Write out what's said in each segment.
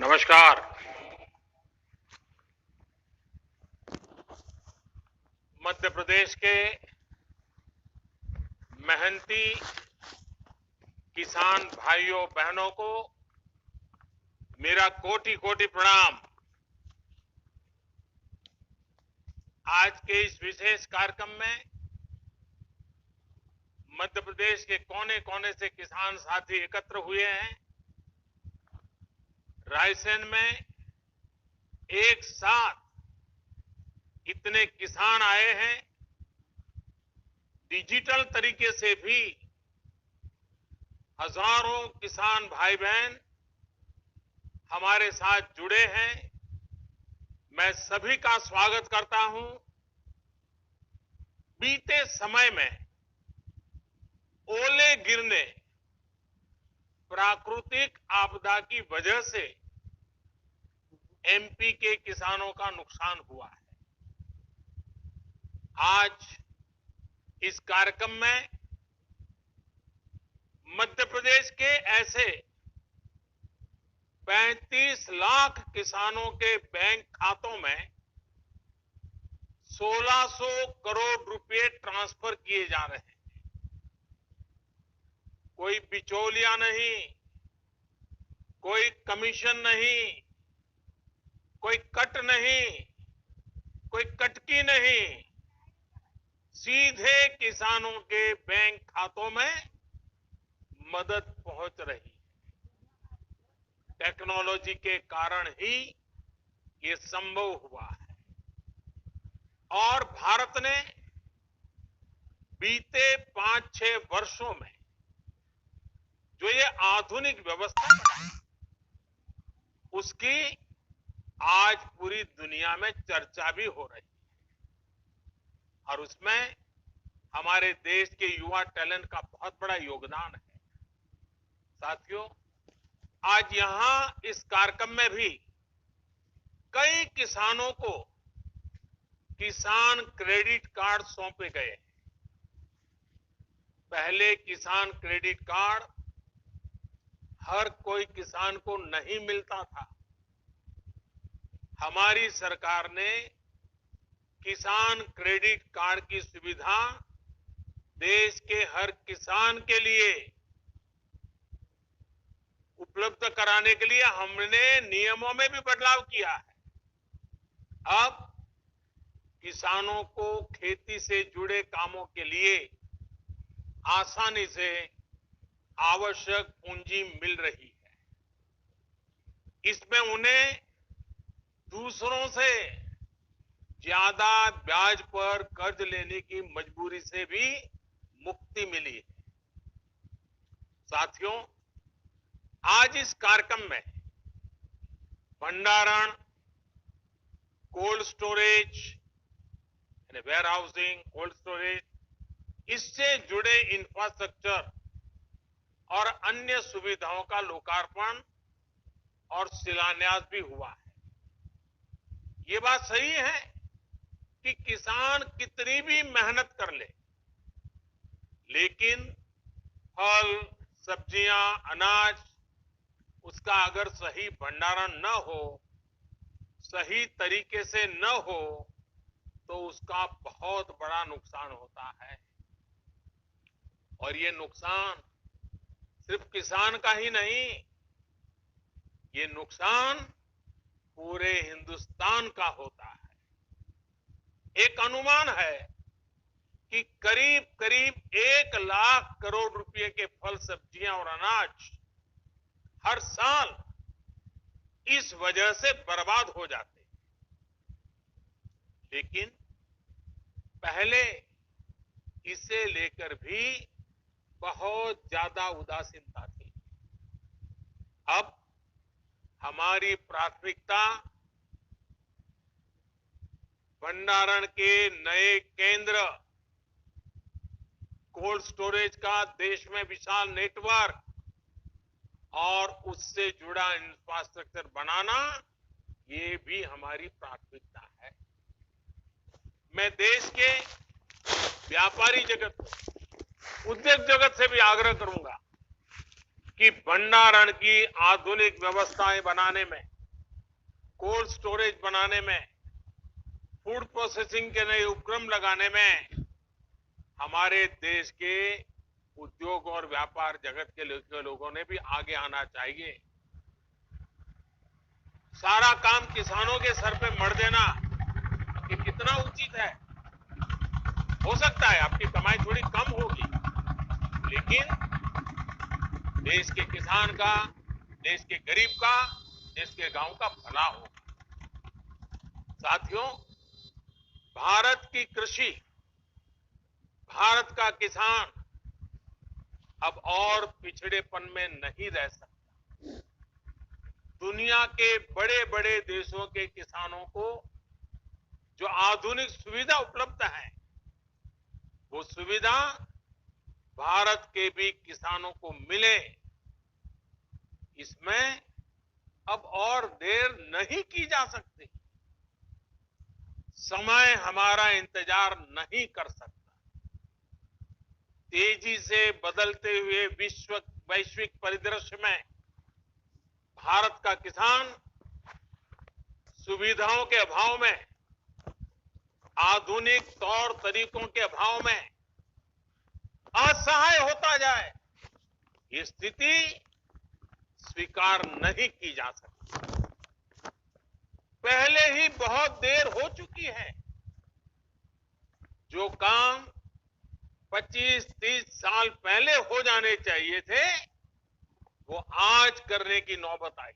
नमस्कार। मध्य प्रदेश के मेहनती किसान भाइयों बहनों को मेरा कोटि कोटि प्रणाम। आज के इस विशेष कार्यक्रम में मध्य प्रदेश के कोने कोने से किसान साथी एकत्र हुए हैं। रायसेन में एक साथ इतने किसान आए हैं। डिजिटल तरीके से भी हजारों किसान भाई बहन हमारे साथ जुड़े हैं। मैं सभी का स्वागत करता हूं। बीते समय में ओले गिरने, प्राकृतिक आपदा की वजह से एमपी के किसानों का नुकसान हुआ है। आज इस कार्यक्रम में मध्य प्रदेश के ऐसे 35 लाख किसानों के बैंक खातों में 1600 करोड़ रुपए ट्रांसफर किए जा रहे हैं। कोई बिचौलिया नहीं, कोई कमीशन नहीं, कोई कट नहीं, कोई कटकी नहीं, सीधे किसानों के बैंक खातों में मदद पहुंच रही है। टेक्नोलॉजी के कारण ही ये संभव हुआ है और भारत ने बीते 5-6 वर्षों में जो ये आधुनिक व्यवस्था बनाई, उसकी आज पूरी दुनिया में चर्चा भी हो रही है और उसमें हमारे देश के युवा टैलेंट का बहुत बड़ा योगदान है। साथियों, आज यहां इस कार्यक्रम में भी कई किसानों को किसान क्रेडिट कार्ड सौंपे गए। पहले किसान क्रेडिट कार्ड हर कोई किसान को नहीं मिलता था। हमारी सरकार ने किसान क्रेडिट कार्ड की सुविधा देश के हर किसान के लिए उपलब्ध कराने के लिए हमने नियमों में भी बदलाव किया है। अब किसानों को खेती से जुड़े कामों के लिए आसानी से आवश्यक पूंजी मिल रही है। इसमें उन्हें दूसरों से ज्यादा ब्याज पर कर्ज लेने की मजबूरी से भी मुक्ति मिली है। साथियों, आज इस कार्यक्रम में भंडारण, cold storage, warehousing, cold storage, इससे जुड़े इंफ्रास्ट्रक्चर और अन्य सुविधाओं का लोकार्पण और शिलान्यास भी हुआ है। ये बात सही है कि किसान कितनी भी मेहनत कर ले, लेकिन फल, सब्जियां, अनाज, उसका अगर सही भंडारण न हो, सही तरीके से न हो, तो उसका बहुत बड़ा नुकसान होता है। और ये नुकसान सिर्फ किसान का ही नहीं, ये नुकसान पूरे हिंदुस्तान का होता है। एक अनुमान है कि करीब करीब 1 लाख करोड़ रुपए के फल, सब्जियां और अनाज हर साल इस वजह से बर्बाद हो जाते हैं। लेकिन पहले इसे लेकर भी बहुत ज्यादा उदासीनता थी। अब हमारी प्राथमिकता भंडारण के नए केंद्र, कोल्ड स्टोरेज का देश में विशाल नेटवर्क और उससे जुड़ा इंफ्रास्ट्रक्चर बनाना, ये भी हमारी प्राथमिकता है। मैं देश के व्यापारी जगत को, उद्योग जगत से भी आग्रह करूंगा कि भंडारण की आधुनिक व्यवस्थाएं बनाने में कोल्ड स्टोरेज बनाने में, फूड प्रोसेसिंग के नए उपक्रम लगाने में हमारे देश के उद्योग और व्यापार जगत के लोगों ने भी आगे आना चाहिए। सारा काम किसानों के सर पे मढ़ देना ये कितना उचित है? हो सकता है आपकी कमाई थोड़ी कम होगी, लेकिन देश के किसान का, देश के गरीब का, देश के गांव का भला होगा। साथियों, भारत की कृषि, भारत का किसान अब और पिछड़ेपन में नहीं रह सकता। दुनिया के बड़े बड़े देशों के किसानों को जो आधुनिक सुविधा उपलब्ध है, वो सुविधा भारत के भी किसानों को मिले, इसमें अब और देर नहीं की जा सकती। समय हमारा इंतजार नहीं कर सकता। तेजी से बदलते हुए वैश्विक परिदृश्य में भारत का किसान सुविधाओं के अभाव में, आधुनिक तौर तरीकों के अभाव में असहाय होता जाए, ये स्थिति स्वीकार नहीं की जा सकती। पहले ही बहुत देर हो चुकी है। जो काम 25-30 साल पहले हो जाने चाहिए थे, वो आज करने की नौबत आई है।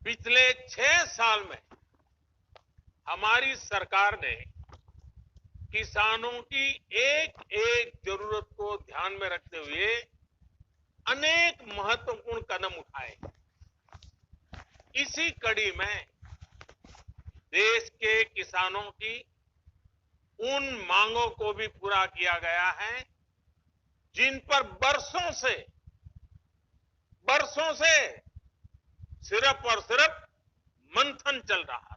पिछले 6 साल में हमारी सरकार ने किसानों की एक एक जरूरत को ध्यान में रखते हुए अनेक महत्वपूर्ण कदम उठाए। इसी कड़ी में देश के किसानों की उन मांगों को भी पूरा किया गया है जिन पर बरसों से सिर्फ और सिर्फ मंथन चल रहा था।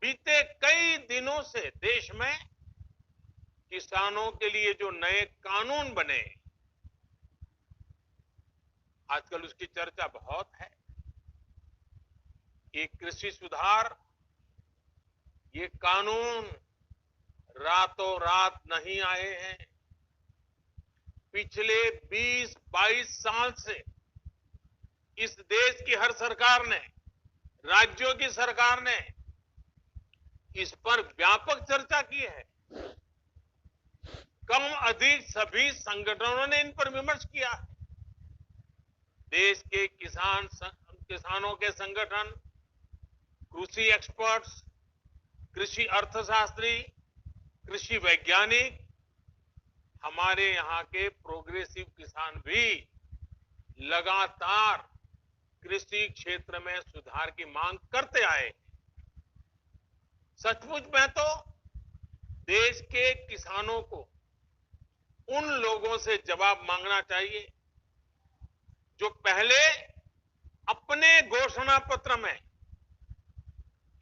बीते कई दिनों से देश में किसानों के लिए जो नए कानून बने, आजकल उसकी चर्चा बहुत है। ये कृषि सुधार, ये कानून रातों रात नहीं आए हैं। पिछले 20-22 साल से इस देश की हर सरकार ने, राज्यों की सरकार ने इस पर व्यापक चर्चा की है। कम अधिक सभी संगठनों ने इन पर विमर्श किया है। देश के किसानों के संगठन, कृषि एक्सपर्ट्स, कृषि अर्थशास्त्री, कृषि वैज्ञानिक, हमारे यहाँ के प्रोग्रेसिव किसान भी लगातार कृषि क्षेत्र में सुधार की मांग करते आए। सचमुच में तो देश के किसानों को उन लोगों से जवाब मांगना चाहिए जो पहले अपने घोषणा पत्र में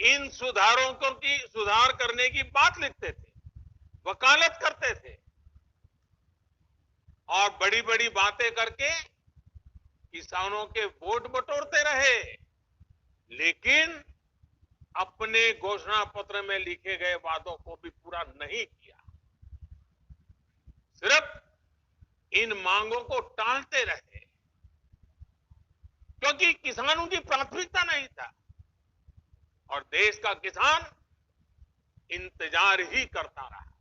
इन सुधार करने की बात लिखते थे, वकालत करते थे और बड़ी बड़ी बातें करके किसानों के वोट बटोरते रहे, लेकिन अपने घोषणा पत्र में लिखे गए वादों को भी पूरा नहीं किया। सिर्फ इन मांगों को टालते रहे, क्योंकि किसानों की प्राथमिकता नहीं था और देश का किसान इंतजार ही करता रहा।